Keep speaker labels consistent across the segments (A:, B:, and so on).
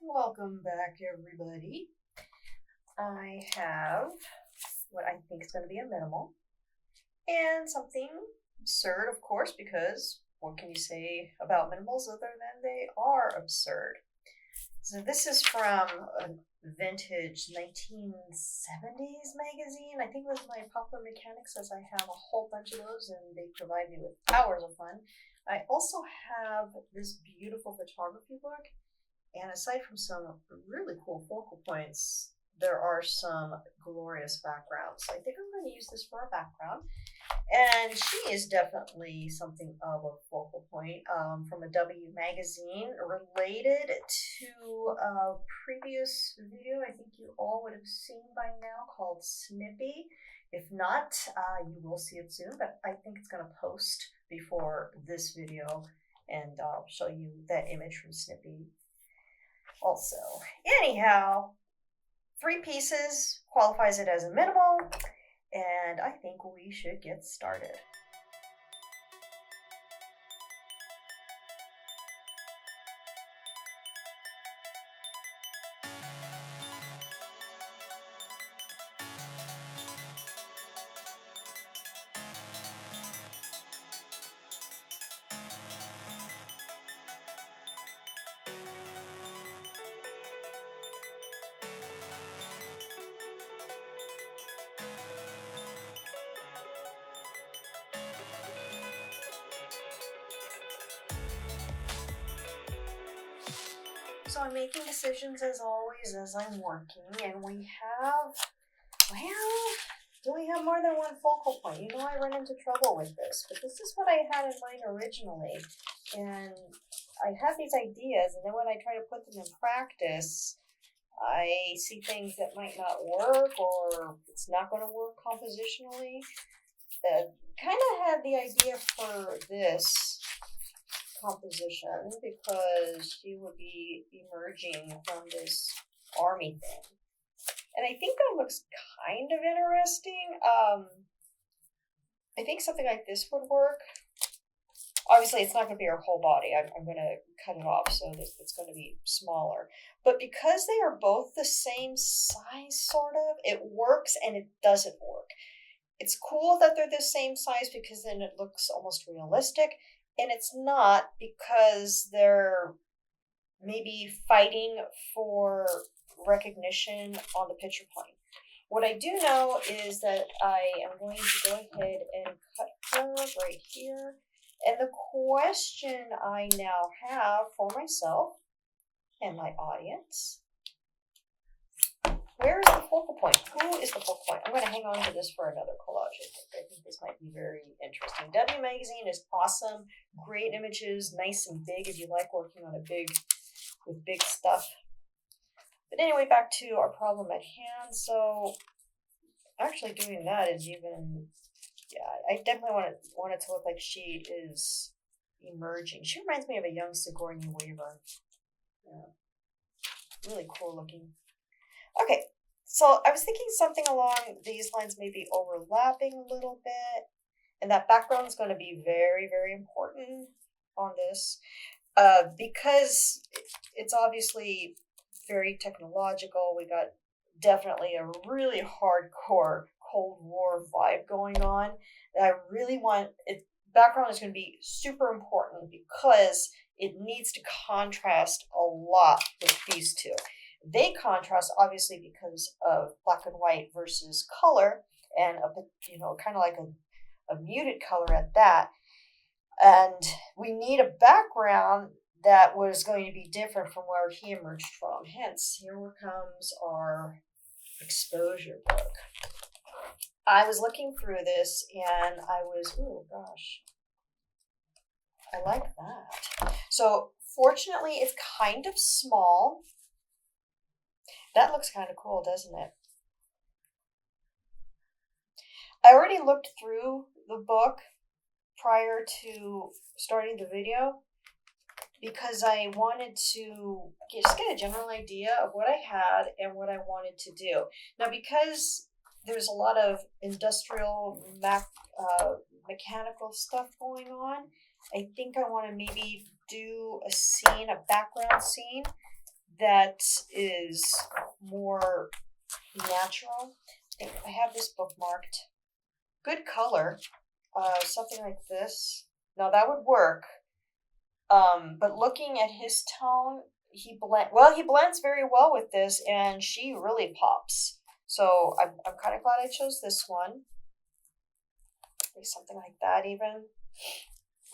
A: Welcome back, everybody. I have what I think is going to be a minimal and something absurd, of course, because what can you say about minimals other than they are absurd? So, this is from a vintage 1970s magazine. I think it was my Popular Mechanics, as I have a whole bunch of those and they provide me with hours of fun. I also have this beautiful photography book, and aside from some really cool focal points, there are some glorious backgrounds. So I think I'm going to use this for a background. And she is definitely something of a focal point, from a W magazine related to a previous video I think you all would have seen by now called Snippy. If not, you will see it soon, but I think it's going to post before this video, and I'll show you that image from Snippy also. Anyhow, 3 pieces qualifies it as a minimal, and I think we should get started. So I'm making decisions as always as I'm working, and we have, do we have more than one focal point? You know, I run into trouble with this, but this is what I had in mind originally, and I have these ideas, and then when I try to put them in practice, I see things that might not work, or it's not going to work compositionally. Kind of had the idea for this composition because she would be emerging from this army thing. And I think that looks kind of interesting. I think something like this would work. Obviously, it's not going to be her whole body. I'm going to cut it off so that it's going to be smaller. But because they are both the same size, sort of, it works and it doesn't work. It's cool that they're the same size because then it looks almost realistic. And it's not because they're maybe fighting for recognition on the picture plane. What I do know is that I am going to go ahead and cut her right here. And the question I now have for myself and my audience, where is the focal point? Who is the focal point? I'm going to hang on to this for another collage. I think this might be very interesting. W Magazine is awesome. Great images, nice and big if you like working on with big stuff. But anyway, back to our problem at hand. So actually doing that is even, I definitely want it to look like she is emerging. She reminds me of a young Sigourney Weaver. Yeah. Really cool looking. Okay, so I was thinking something along these lines, maybe overlapping a little bit, and that background is going to be very, very important on this, because it's obviously very technological. We got definitely a really hardcore Cold War vibe going on. And I really want it. Background is going to be super important because it needs to contrast a lot with these two. They contrast obviously because of black and white versus color, and kind of like a muted color at that. And we need a background that was going to be different from where he emerged from. Hence, here comes our exposure book. I was looking through this and I was, oh gosh, I like that. So fortunately, it's kind of small. That looks kind of cool, doesn't it? I already looked through the book prior to starting the video because I wanted to just get a general idea of what I had and what I wanted to do. Now, because there's a lot of industrial mechanical stuff going on, I think I want to maybe do a background scene that is more natural. I think I have this bookmarked. Good color, something like this. Now that would work. But looking at his tone, he blends very well with this, and she really pops. So I'm kind of glad I chose this one. Maybe something like that even.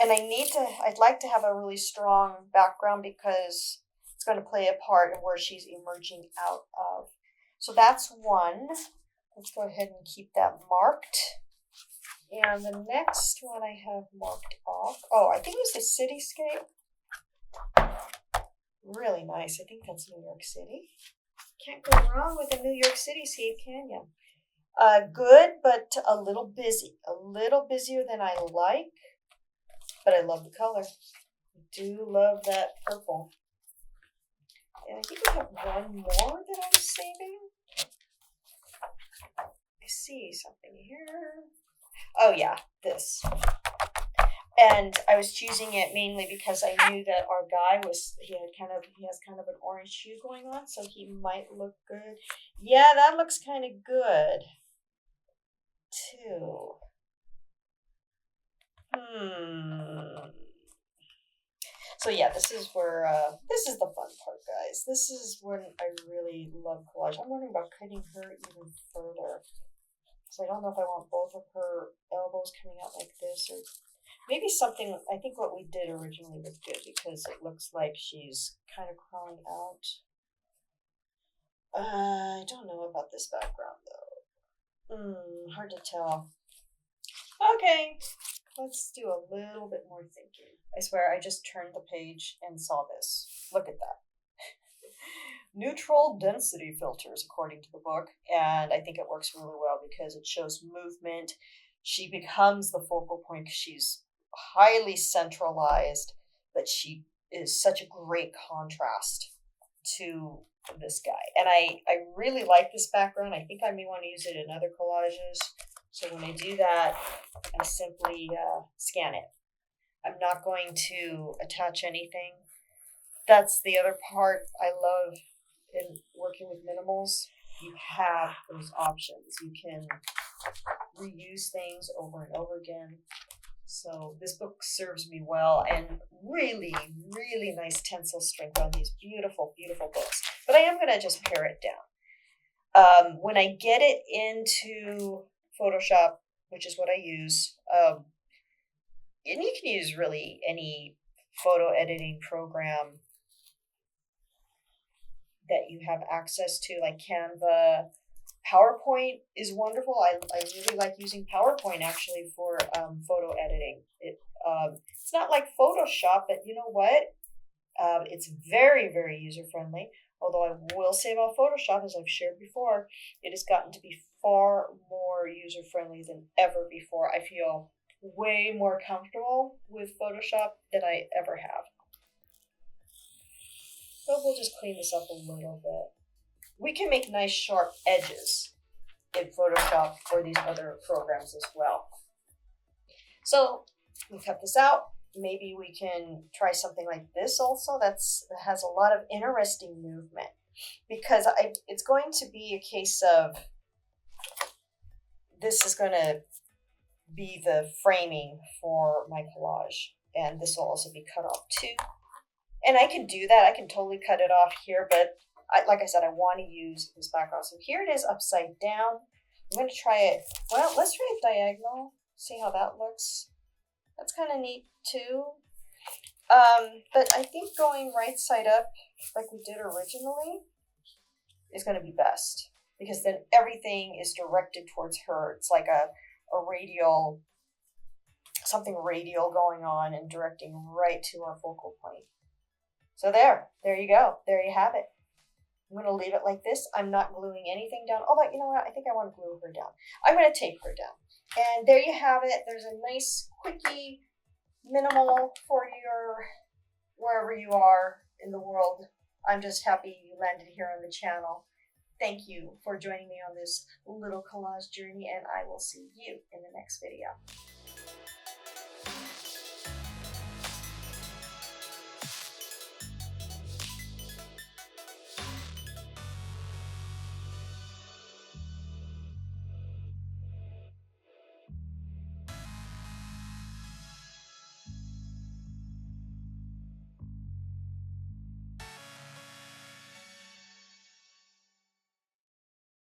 A: And I'd like to have a really strong background because it's going to play a part in where she's emerging out of. So that's one. Let's go ahead and keep that marked. And the next one I have marked off. Oh, I think it was the cityscape. Really nice. I think that's New York City. Can't go wrong with a New York cityscape, can you? Good, but a little busy. A little busier than I like. But I love the color. I do love that purple. And I think I have one more that I was saving. I see something here. Oh yeah, this. And I was choosing it mainly because I knew that our guy he has kind of an orange hue going on, so he might look good. Yeah, that looks kind of good too. So yeah, this is the fun part, guys. This is when I really love collage. I'm wondering about cutting her even further. So I don't know if I want both of her elbows coming out like this, or maybe something. I think what we did originally was good because it looks like she's kind of crawling out. I don't know about this background though. Hard to tell. Okay, let's do a little bit more thinking. I swear I just turned the page and saw this. Look at that. Neutral density filters, according to the book, and I think it works really well because it shows movement. She becomes the focal point because she's highly centralized, but she is such a great contrast to this guy. And I really like this background. I think I may want to use it in other collages. So when I do that, I simply scan it. I'm not going to attach anything. That's the other part I love in working with minimals. You have those options. You can reuse things over and over again. So this book serves me well, and really, really nice tensile strength on these beautiful, beautiful books. But I am going to just pare it down. When I get it into Photoshop, which is what I use, and you can use really any photo editing program that you have access to, like Canva. PowerPoint is wonderful. I really like using PowerPoint actually for photo editing. It's not like Photoshop, but you know what? It's very, very user friendly. Although I will say about Photoshop, as I've shared before, it has gotten to be far more user friendly than ever before. I feel way more comfortable with Photoshop than I ever have. So we'll just clean this up a little bit. We can make nice sharp edges in Photoshop or these other programs as well. So we cut this out. Maybe we can try something like this also that has a lot of interesting movement, because it's going to be a case of this is going to be the framing for my collage, and this will also be cut off too. And I can do that. I can totally cut it off here, but like I said, I want to use this background. So here it is upside down. I'm going to try it. Well, let's try it diagonal. See how that looks. That's kind of neat too. But I think going right side up like we did originally is going to be best, because then everything is directed towards her. It's like a radial, something radial going on and directing right to our focal point. So there you go. There you have it. I'm going to leave it like this. I'm not gluing anything down. Although, you know what? I think I want to glue her down. I'm going to tape her down. And there you have it. There's a nice, quickie, minimal for your, wherever you are in the world. I'm just happy you landed here on the channel. Thank you for joining me on this little collage journey, and I will see you in the next video.